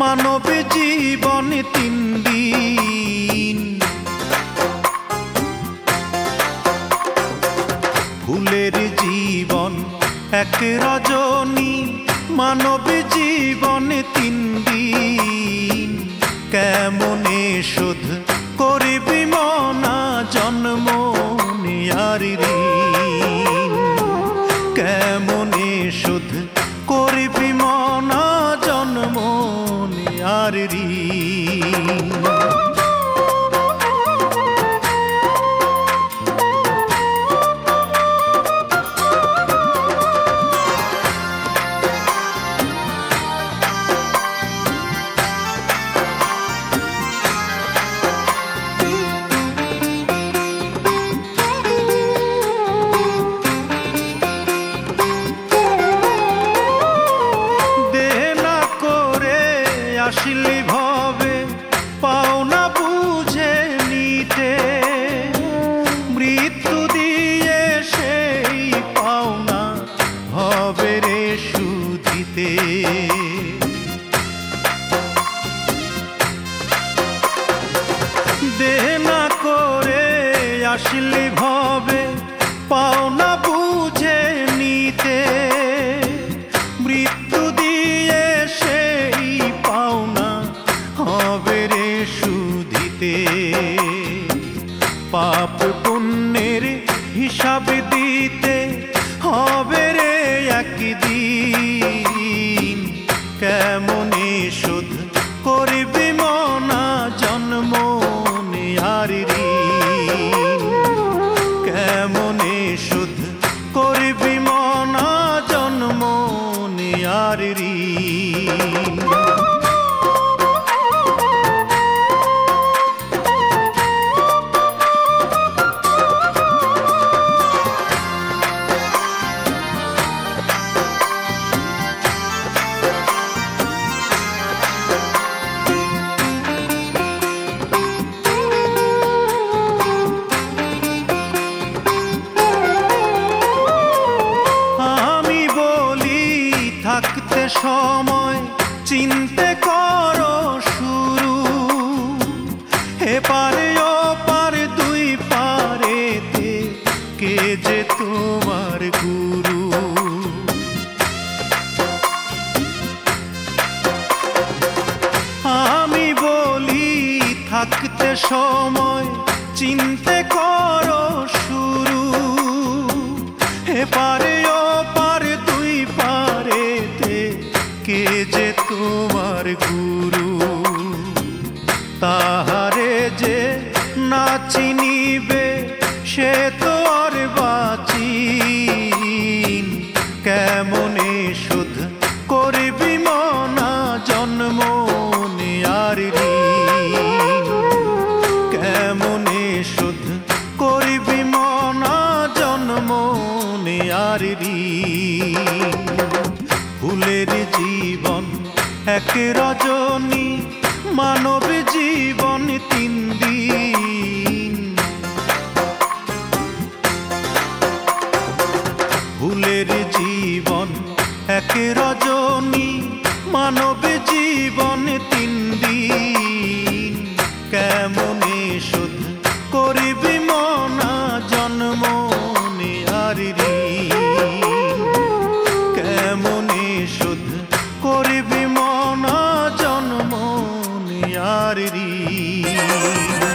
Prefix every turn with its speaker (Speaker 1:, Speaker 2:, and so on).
Speaker 1: মানব জীবন তিন দিন। ফুলের জীবন এক রজনী, মানব জীবন তিন দিন। কেমনে শোধ করবি মনা জন্ম নেয়ার ঋণ? কেমনে শোধ করবি মনা জন্ম নেয়ার ঋণ? আসলি ভাবে পাওনা বুঝে নিতে, মৃত্যু দিয়ে সেই পাওনা হবে রে শুধিতে। দেনা করে আসলি ভাবে পাওনা বুঝে নিতে, মৃত্যু দিয়ে সেই পাওনা হবে রে শুধিতে। পাপ পুণ্যের হিসাব দিতে হবে রে একদিন। কেমনে শোধ করবি মনা জন্ম নেয়ার ঋণ? কেমনে শোধ করবি মনা জন্ম নেয়ার ঋণ? থাকতে সময় চিনতে করো শুরু, এপারে ওপার দুই পারেতে কে যে তোমার গুরু? আমি বলি থাকতে সময় চিনতে করো শুরু, এপারে ওপার দুই পারেতে কে যে তোমার গুরু? তাহারে যে না চিনিবে সে তো আর বাঁচিন। কেমনে শোধ করবি মনা জন্ম নেয়ার ঋণ? কেমনে শোধ করবি মনা জন্ম নেয়ার ঋণ? ফুলের জীবন এক রজনী, মানব জীবন তিন দিন। ফুলের জীবন এক রজনী, মানব জীবন তিন দিন। কেমনে শোধ করবি মনা জন্ম নেয়ার ঋণ? কেমনে শোধ করবি মনা জন্ম নেয়ার ঋণ?